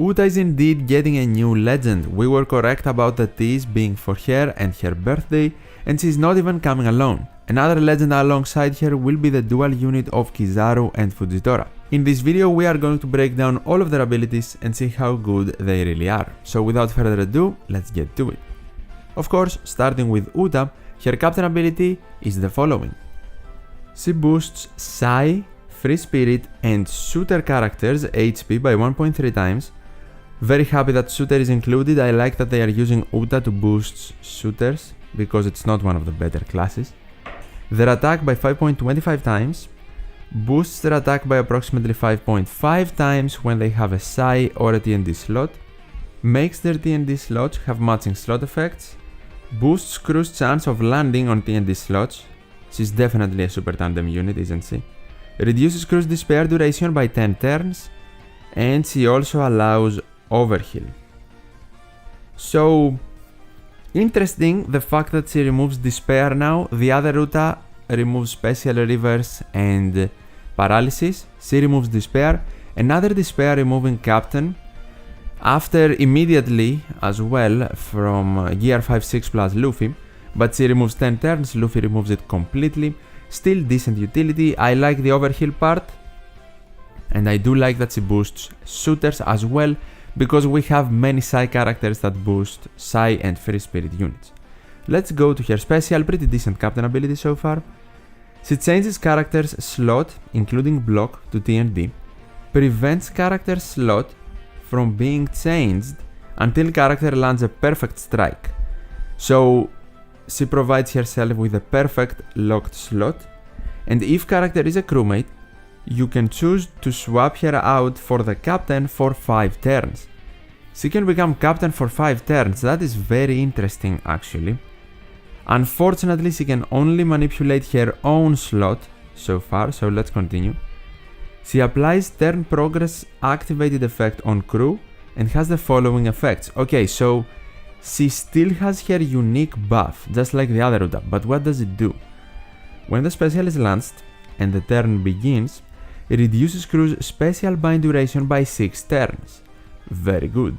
Uta is indeed getting a new legend. We were correct about the T's being for her and her birthday, and she's not even coming alone. Another legend alongside her will be the dual unit of Kizaru and Fujitora. In this video we are going to break down all of their abilities and see how good they really are. So without further ado, let's get to it. Of course, starting with Uta, her captain ability is the following. She boosts Psi, Free Spirit and Shooter characters HP by 1.3 times. Very happy that Shooter is included. I like that they are using Uta to boost shooters because it's not one of the better classes. Their attack by 5.25 times. Boosts their attack by approximately 5.5 times when they have a Psi or a TND slot. Makes their TND slots have matching slot effects. Boosts crew's chance of landing on TND slots. She's definitely a super tandem unit, isn't she? Reduces crew's despair duration by 10 turns. And she also allows overheal. So, interesting the fact that she removes despair now. The other Uta removes special reverse and paralysis. She removes despair. Another despair removing captain. After immediately as well from Gear 5-6 plus Luffy. But she removes 10 turns, Luffy removes it completely. Still decent utility. I like the overheal part. And I do like that she boosts shooters as well, because we have many Psi characters that boost Psi and Free Spirit units. Let's go to her special, pretty decent captain ability so far. She changes character's slot, including block, to TND. Prevents character's slot from being changed until character lands a perfect strike. So she provides herself with a perfect locked slot, and if character is a crewmate, you can choose to swap her out for the captain for 5 turns. She can become captain for 5 turns, that is very interesting actually. Unfortunately, she can only manipulate her own slot so far, so let's continue. She applies turn progress activated effect on crew and has the following effects. Okay, so she still has her unique buff, just like the other Uta, but what does it do? When the special is launched and the turn begins, it reduces crew's special bind duration by 6 turns. Very good.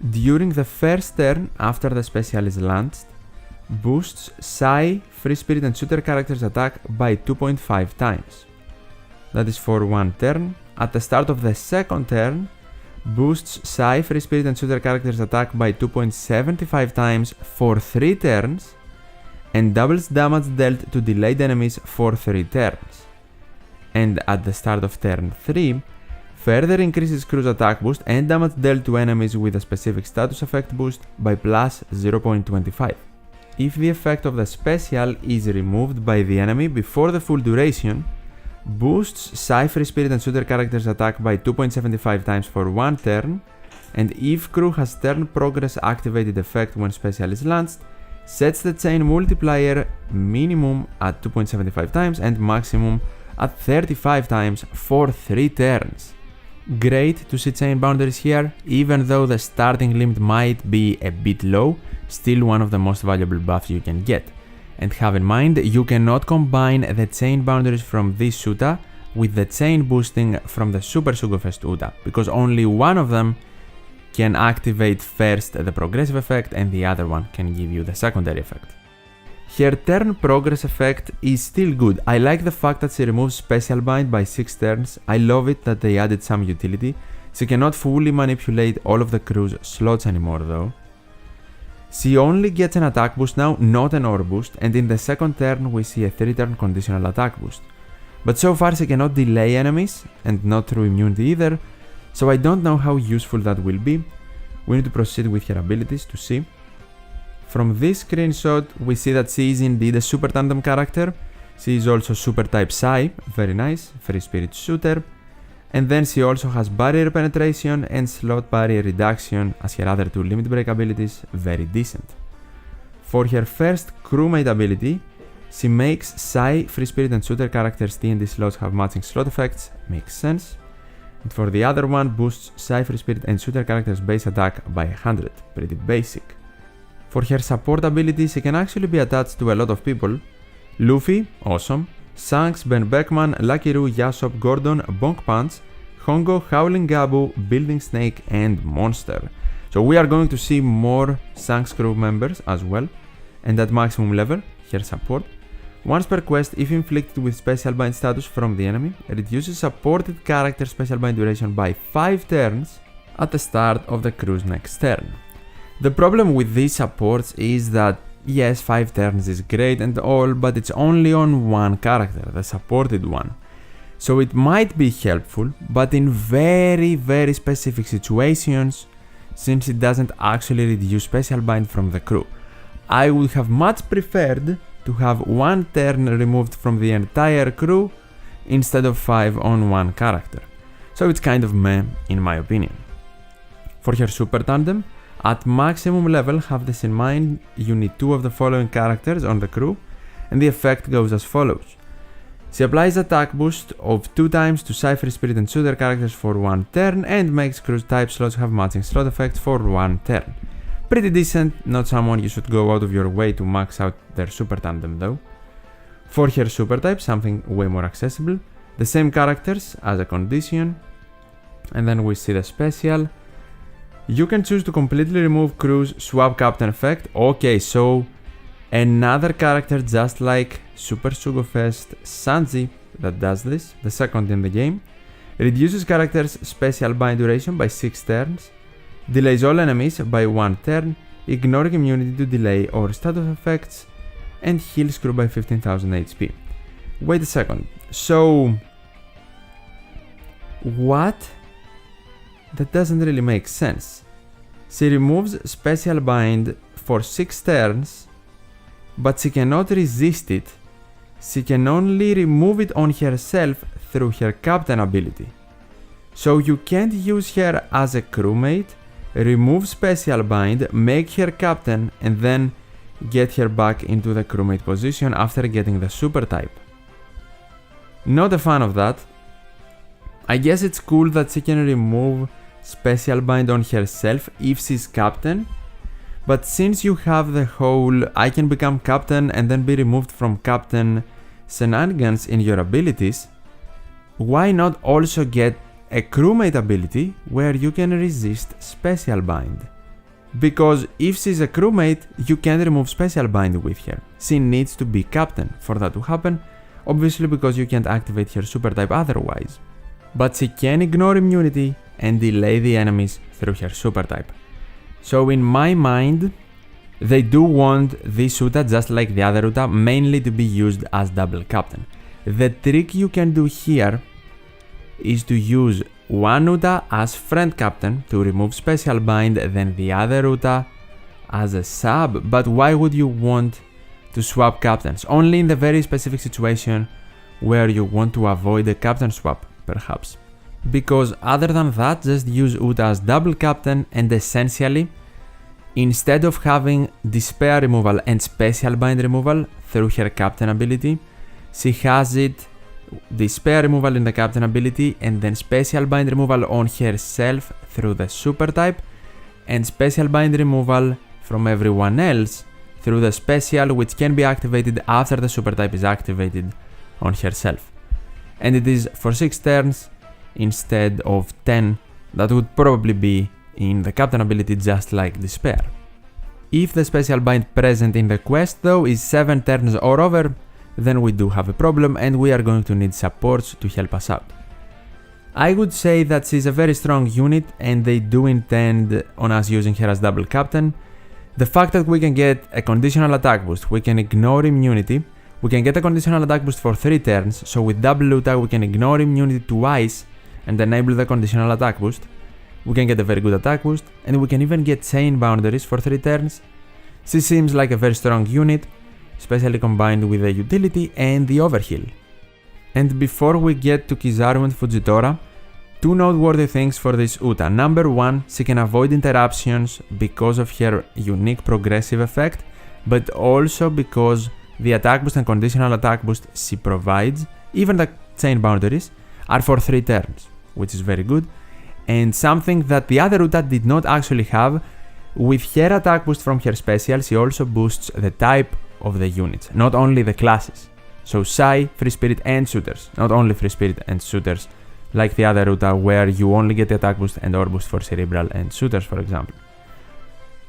During the first turn after the special is launched, boosts Psi, Free Spirit and Shooter characters attack by 2.5 times. That is for 1 turn. At the start of the second turn, boosts Psi, Free Spirit and Shooter characters attack by 2.75 times for 3 turns, and doubles damage dealt to delayed enemies for 3 turns. And at the start of turn 3, further increases crew's attack boost and damage dealt to enemies with a specific status effect boost by plus 0.25. If the effect of the special is removed by the enemy before the full duration, boosts Psi, Free Spirit and Shooter characters attack by 2.75 times for 1 turn, and if crew has turn progress activated effect when special is launched, sets the chain multiplier minimum at 2.75 times and maximum at 35 times for 3 turns. Great to see chain boundaries here, even though the starting limit might be a bit low, still one of the most valuable buffs you can get. And have in mind, you cannot combine the chain boundaries from this Uta with the chain boosting from the Super Sugofest Uta, because only one of them can activate first the progressive effect and the other one can give you the secondary effect. Her turn progress effect is still good. I like the fact that she removes special bind by 6 turns. I love it that they added some utility. She cannot fully manipulate all of the crew's slots anymore though. She only gets an attack boost now, not an ore boost, and in the second turn we see a 3-turn conditional attack boost. But so far she cannot delay enemies, and not through immunity either, so I don't know how useful that will be. We need to proceed with her abilities to see. From this screenshot we see that she is indeed a super tandem character. She is also super type Psi, very nice, Free Spirit Shooter. And then she also has barrier penetration and slot barrier reduction as her other 2 limit break abilities, very decent. For her first crewmate ability, she makes Psi, Free Spirit and Shooter characters TND slots have matching slot effects, makes sense. And for the other one, boosts Psi, Free Spirit and Shooter characters base attack by 100, pretty basic. For her support ability, she can actually be attached to a lot of people. Luffy, awesome. Shanks, Ben Beckman, Lucky Roo, Yasop, Gordon, Bonk Punch, Hongo, Howling Gabu, Building Snake, and Monster. So we are going to see more Shanks crew members as well, and at maximum level, her support. Once per quest, if inflicted with special bind status from the enemy, reduces supported character special bind duration by 5 turns at the start of the crew's next turn. The problem with these supports is that yes, 5 turns is great and all, but it's only on one character, the supported one. So it might be helpful, but in very specific situations, since it doesn't actually reduce special bind from the crew. I would have much preferred to have 1 turn removed from the entire crew instead of 5 on one character. So it's kind of meh in my opinion. For her super tandem, at maximum level have this in mind, you need 2 of the following characters on the crew, and the effect goes as follows. She applies attack boost of 2 times to Cypher, Spirit and Shooter characters for 1 turn and makes crew's type slots have matching slot effects for 1 turn. Pretty decent, not someone you should go out of your way to max out their super tandem though. For her super type, something way more accessible, the same characters as a condition, and then we see the special. You can choose to completely remove crew's swap captain effect. Okay, so another character just like Super Sugofest Sanji that does this, the second in the game, reduces character's special bind duration by 6 turns, delays all enemies by 1 turn, ignoring immunity to delay or status effects, and heals crew by 15,000 HP. Wait a second, so what? That doesn't really make sense. She removes special bind for 6 turns, but she cannot resist it. She can only remove it on herself through her captain ability. So you can't use her as a crewmate, remove special bind, make her captain, and then get her back into the crewmate position after getting the super type. Not a fan of that. I guess it's cool that she can remove special bind on herself if she's captain, but since you have the whole I can become captain and then be removed from captain shenanigans in your abilities, why not also get a crewmate ability where you can resist special bind? Because if she's a crewmate, you can't remove special bind with her. She needs to be captain for that to happen, obviously because you can't activate her super type otherwise. But she can ignore immunity and delay the enemies through her super type. So in my mind, they do want this Uta, just like the other Uta, mainly to be used as double captain. The trick you can do here is to use one Uta as friend captain to remove special bind, then the other Uta as a sub. But why would you want to swap captains? Only in the very specific situation where you want to avoid a captain swap, perhaps. Because other than that, just use Uta as double captain, and essentially, instead of having despair removal and special bind removal through her captain ability, she has it despair removal in the captain ability and then special bind removal on herself through the super type, and special bind removal from everyone else through the special, which can be activated after the super type is activated on herself. And it is for 6 turns instead of 10 that would probably be in the captain ability, just like despair. If the special bind present in the quest though is 7 turns or over, then we do have a problem and we are going to need supports to help us out. I would say that she's a very strong unit and they do intend on us using her as double captain. The fact that we can get a conditional attack boost, we can ignore immunity, we can get a conditional attack boost for 3 turns, so with double Uta we can ignore immunity twice and enable the conditional attack boost. We can get a very good attack boost, and we can even get chain boundaries for 3 turns. She seems like a very strong unit, especially combined with the utility and the overheal. And before we get to Kizaru and Fujitora, 2 noteworthy things for this Uta. Number 1, she can avoid interruptions because of her unique progressive effect, but also because the attack boost and conditional attack boost she provides, even the chain boundaries, are for 3 turns, which is very good. And something that the other Uta did not actually have, with her attack boost from her special, she also boosts the type of the units, not only the classes. So Psy, Free Spirit and Shooters, not only Free Spirit and Shooters like the other Uta where you only get the attack boost and or boost for cerebral and shooters, for example.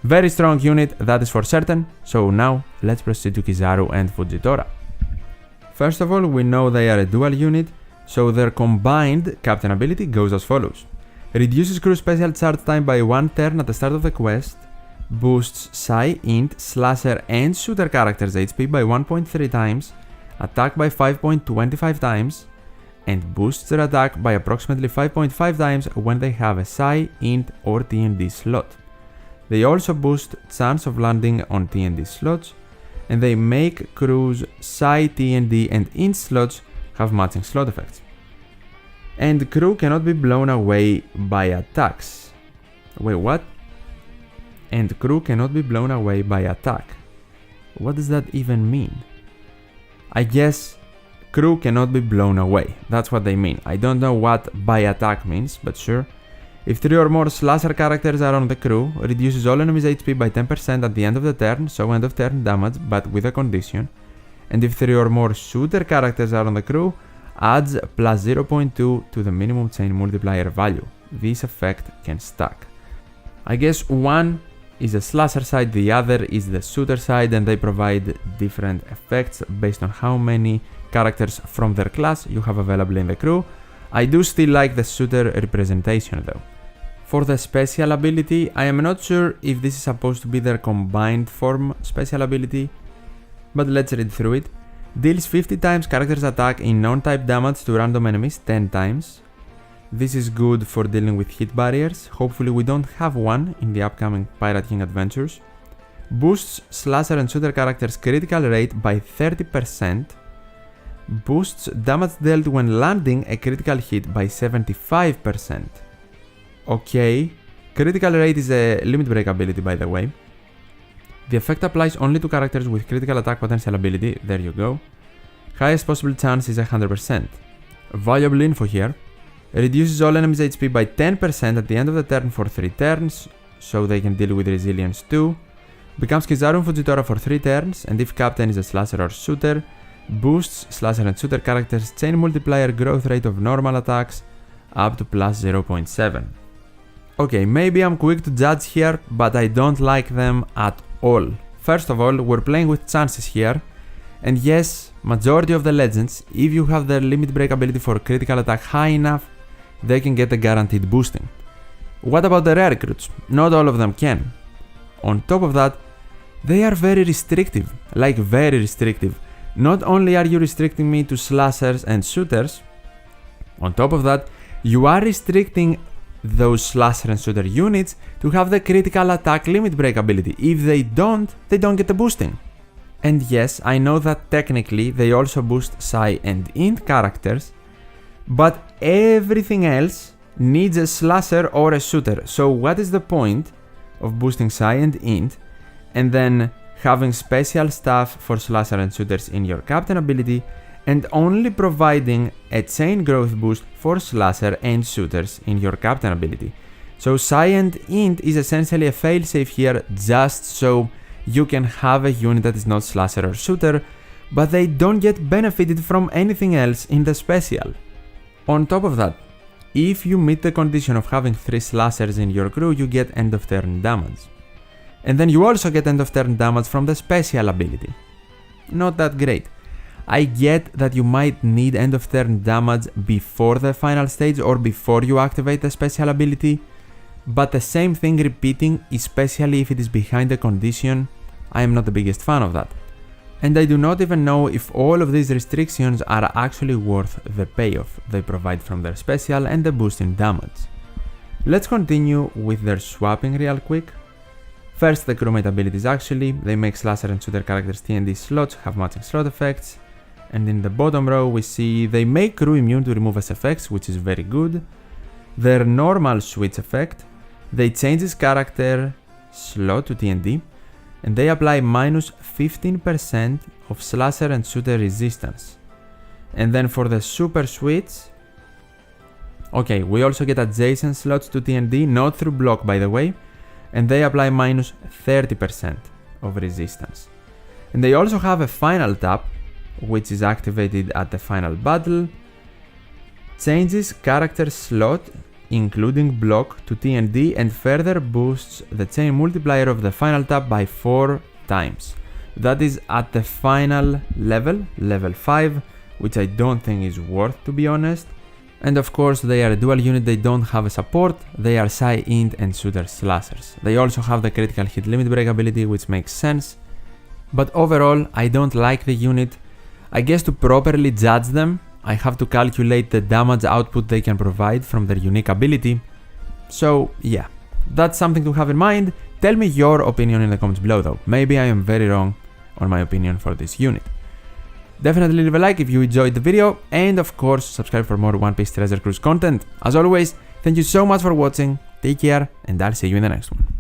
Very strong unit, that is for certain, so now let's proceed to Kizaru and Fujitora. First of all, we know they are a dual unit, so their combined captain ability goes as follows. Reduces crew special charge time by 1 turn at the start of the quest, boosts Psi, Int, Slasher and Shooter characters HP by 1.3 times, attack by 5.25 times, and boosts their attack by approximately 5.5 times when they have a Psi, Int or TND slot. They also boost chance of landing on TND slots, and they make crews Psi, TND and Int slots have matching slot effects. And crew cannot be blown away by attacks. Wait, what? And crew cannot be blown away by attack. What does that even mean? I guess crew cannot be blown away. That's what they mean. I don't know what by attack means, but sure. If 3 or more Slasher characters are on the crew, reduces all enemies HP by 10% at the end of the turn, so end of turn damage, but with a condition. And if 3 or more Shooter characters are on the crew, adds plus 0.2 to the minimum chain multiplier value. This effect can stack. I guess one is the Slasher side, the other is the Shooter side, and they provide different effects based on how many characters from their class you have available in the crew. I do still like the Shooter representation though. For the special ability, I am not sure if this is supposed to be their combined form special ability, but let's read through it. Deals 50 times character's attack in non-type damage to random enemies 10 times. This is good for dealing with hit barriers. Hopefully we don't have one in the upcoming Pirate King adventures. Boosts Slasher and Shooter characters' critical rate by 30%. Boosts damage dealt when landing a critical hit by 75%. Okay, critical rate is a limit break ability by the way. The effect applies only to characters with critical attack potential ability, there you go. Highest possible chance is 100%. Valuable info here. Reduces all enemies HP by 10% at the end of the turn for 3 turns, so they can deal with resilience too. Becomes Kizaru Fujitora for 3 turns, and if captain is a Slasher or Shooter, boosts Slasher and Shooter characters' chain multiplier growth rate of normal attacks up to plus 0.7. Okay, maybe I'm quick to judge here, but I don't like them at all. First of all, we're playing with chances here, and yes, majority of the legends, if you have their limit break ability for critical attack high enough, they can get a guaranteed boosting. What about the rare recruits? Not all of them can. On top of that, they are very restrictive, like very restrictive. Not only are you restricting me to Slashers and Shooters, on top of that, you are restricting those Slasher and Shooter units to have the critical attack limit break ability. If they don't get the boosting. And yes, I know that technically they also boost Psi and Int characters, but everything else needs a Slasher or a Shooter. So what is the point of boosting Psi and Int and then having special stuff for Slasher and Shooters in your captain ability and only providing a chain growth boost for Slasher and Shooters in your captain ability? So Psi and Int is essentially a failsafe here just so you can have a unit that is not Slasher or Shooter, but they don't get benefited from anything else in the special. On top of that, if you meet the condition of having 3 Slashers in your crew, you get end of turn damage. And then you also get end of turn damage from the special ability. Not that great. I get that you might need end of turn damage before the final stage or before you activate the special ability, but the same thing repeating, especially if it is behind the condition, I am not the biggest fan of that. And I do not even know if all of these restrictions are actually worth the payoff they provide from their special and the boost in damage. Let's continue with their swapping real quick. First, the crewmate abilities actually, they make Slasher and Shooter characters TND slots have matching slot effects. And in the bottom row we see they make crew immune to remove SFX, which is very good. Their normal switch effect, they change his character slot to TND, and they apply minus 15% of Slasher and Shooter resistance. And then for the super switch, okay, we also get adjacent slots to TND, not through block by the way, and they apply minus 30% of resistance. And they also have a final tap, which is activated at the final battle, changes character slot including block to TND and further boosts the chain multiplier of the final tap by 4 times. That is at the final level, level 5, which I don't think is worth, to be honest. And of course they are a dual unit, they don't have a support, they are Psi Int and Shooter Slashers. They also have the critical hit limit break ability, which makes sense. But overall, I don't like the unit. I guess to properly judge them, I have to calculate the damage output they can provide from their unique ability. So yeah, that's something to have in mind. Tell me your opinion in the comments below though. Maybe I am very wrong on my opinion for this unit. Definitely leave a like if you enjoyed the video, and of course subscribe for more One Piece Treasure Cruise content. As always, thank you so much for watching, take care, and I'll see you in the next one.